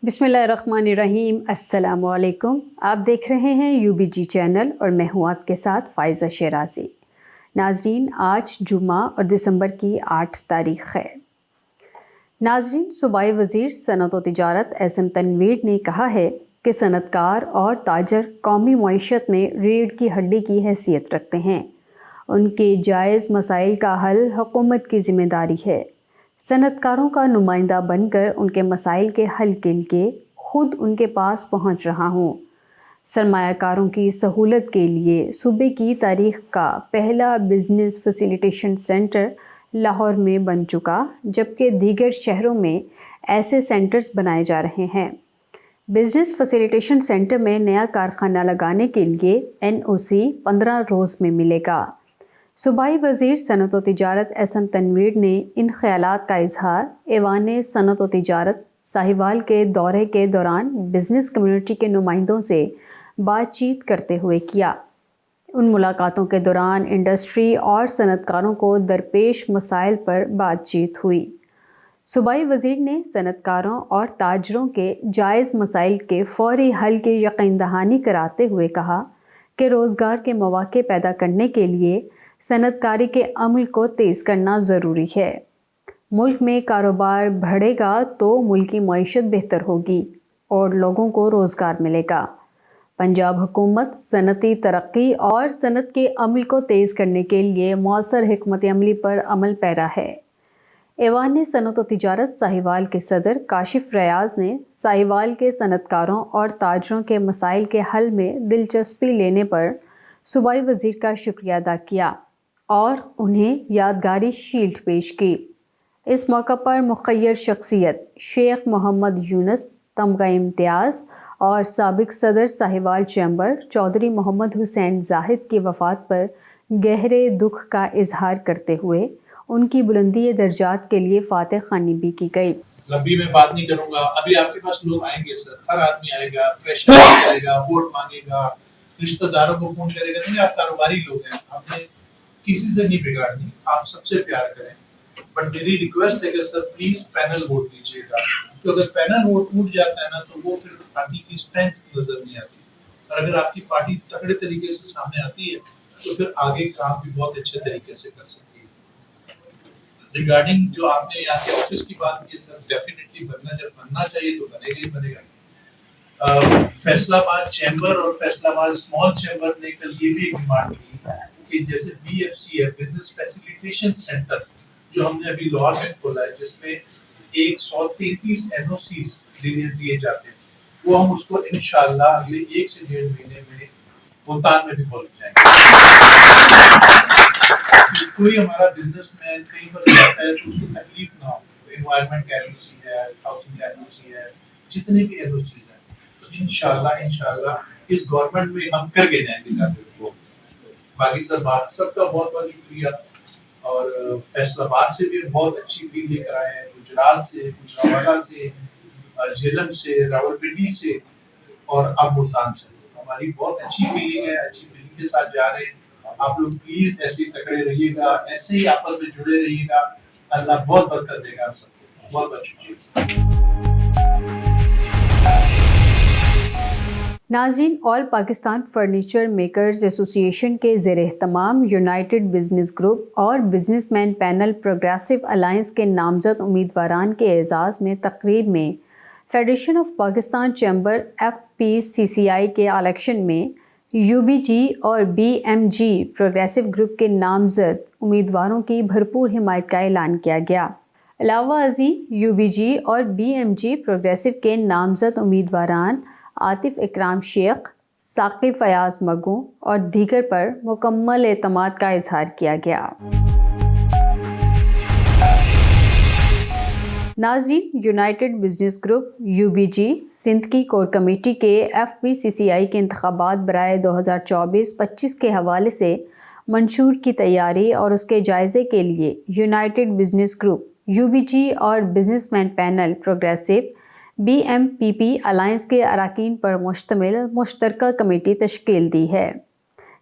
بسم اللہ الرحمن الرحیم۔ السلام علیکم۔ آپ دیکھ رہے ہیں UBG چینل اور میں ہوں آپ کے ساتھ فائزہ شیرازی۔ ناظرین، آج جمعہ اور دسمبر کی 8 تاریخ ہے۔ ناظرین، صوبائی وزیر صنعت و تجارت SM تنویر نے کہا ہے کہ صنعت کار اور تاجر قومی معیشت میں ریڑھ کی ہڈی کی حیثیت رکھتے ہیں۔ ان کے جائز مسائل کا حل حکومت کی ذمہ داری ہے۔ صنعت کاروں کا نمائندہ بن کر ان کے مسائل کے حل کے لیے خود ان کے پاس پہنچ رہا ہوں۔ سرمایہ کاروں کی سہولت کے لیے صوبے کی تاریخ کا پہلا بزنس فیسیلیٹیشن سینٹر لاہور میں بن چکا، جبکہ دیگر شہروں میں ایسے سینٹرز بنائے جا رہے ہیں۔ بزنس فیسیلیٹیشن سینٹر میں نیا کارخانہ لگانے کے لیے NOC 15 روز میں ملے گا۔ صوبائی وزیر صنعت و تجارت SM تنویر نے ان خیالات کا اظہار ایوان صنعت و تجارت ساہیوال کے دورے کے دوران بزنس کمیونٹی کے نمائندوں سے بات چیت کرتے ہوئے کیا۔ ان ملاقاتوں کے دوران انڈسٹری اور صنعت کاروں کو درپیش مسائل پر بات چیت ہوئی۔ صوبائی وزیر نے صنعت کاروں اور تاجروں کے جائز مسائل کے فوری حل کی یقین دہانی کراتے ہوئے کہا کہ روزگار کے مواقع پیدا کرنے کے لیے صنعت کاری کے عمل کو تیز کرنا ضروری ہے۔ ملک میں کاروبار بڑھے گا تو ملکی معیشت بہتر ہوگی اور لوگوں کو روزگار ملے گا۔ پنجاب حکومت صنعتی ترقی اور صنعت کے عمل کو تیز کرنے کے لیے مؤثر حکمت عملی پر عمل پیرا ہے۔ ایوان صنعت و تجارت ساہیوال کے صدر کاشف ریاض نے ساہیوال کے صنعت کاروں اور تاجروں کے مسائل کے حل میں دلچسپی لینے پر صوبائی وزیر کا شکریہ ادا کیا اور انہیں یادگاری شیلڈ پیش کی۔ اس موقع پر مخیر شخصیت شیخ محمد یونس تمغہ امتیاز اور سابق صدر ساہیوال چیمبر چودھری محمد حسین زاہد کی وفات پر گہرے دکھ کا اظہار کرتے ہوئے ان کی بلندی درجات کے لیے فاتح خوانی بھی کی گئی۔ لمبی میں بات نہیں کروں گا، ابھی آپ کے پاس لوگ آئیں گے سر، ہر آدمی آئے گا، پریشر آئے گا، ووٹ مانگے گا، رشتہ داروں کو فون کرے گا۔ نہیں، آپ کاروباری لوگ ہیں، آپ نے کسی سے نہیں بگاڑنی، آپ سب سے پیار کریں۔ بٹ میری ریکویسٹ ہے کہ سر پلیز پینل ووٹ دیجیے گا، کیونکہ اگر پینل ووٹ ٹوٹ جاتا ہے نا تو وہ پھر پارٹی کی اسٹرینتھ نظر نہیں آتی، اور اگر آپ کی پارٹی تگڑے طریقے سے سامنے آتی ہے تو پھر آگے کام بھی بہت اچھے طریقے سے کر سکتی ہے۔ ریگارڈنگ جو آپ نے یہاں کے آفس کی بات کی سر، ڈیفینیٹلی بننا، جب بننا چاہیے تو بنے گا ہی بنے گا۔ فیصلہ آباد چیمبر اور فیصلہ آباد اسمال چیمبر نے کل یہ بھی ایک ڈیمانڈ کی کہ جیسے BFC ہے، بزنس فیسیلیٹیشن سینٹر، جو ہم نے ابھی لاہور میں کھولا ہے، جس میں 133 NOCs دیے جاتے ہیں، وہ ہم اس کو انشاءاللہ اگلے 1 سے 1.5 مہینے میں ملتان میں بھی کھول جائیں گے۔ کوئی ہمارا بزنس مین کہیں پر جاتا ہے تو اس کو تکلیف نہ ہو۔ انوائرمنٹ کا NOC ہے، ہاؤسنگ کا NOC ہے، جتنے بھی NOCs ہیں، تو انشاءاللہ اس گورنمنٹ میں ہم کر کے جائیں گے کام کو۔ باقی سب کا بہت بہت شکریہ، اور فیصل آباد سے بھی بہت اچھی فیل لے کر آئے ہیں، گجرات سے، گجرانوالہ سے، جہلم سے، راولپنڈی سے، اور اب ملتان سے۔ ہماری بہت اچھی فیلنگ ہے، اچھی فیلنگ کے ساتھ جا رہے ہیں۔ آپ لوگ پلیز ایسے ہی تکڑے رہیے گا، ایسے ہی آپس میں جڑے رہیے گا، اللہ بہت برکت دے گا ہم سب کو۔ بہت بہت شکریہ۔ ناظرین، آل پاکستان فرنیچر میکرز ایسوسی ایشن کے زیر اہتمام یونائیٹڈ بزنس گروپ اور business man panel progressive alliance کے نامزد امیدواران کے اعزاز میں تقریب میں federation of Pakistan chamber FPCCI کے الیکشن میں UBG اور BMG پروگریسو گروپ کے نامزد امیدواروں کی بھرپور حمایت کا اعلان کیا گیا۔ علاوہ ازیں UBG اور BMG پروگریسو کے نامزد امیدواران عاطف اکرام شیخ، ثاقب فیاض مگوں اور دیگر پر مکمل اعتماد کا اظہار کیا گیا۔ ناظرین، United business group UBG Sindh کی کور کمیٹی کے FPCCI کے انتخابات برائے 2024-25 کے حوالے سے منشور کی تیاری اور اس کے جائزے کے لیے یونائیٹڈ بزنس گروپ UBG اور business man panel progressive BMPP alliance کے اراکین پر مشتمل مشترکہ کمیٹی تشکیل دی ہے۔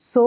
$100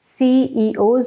CEOs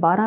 12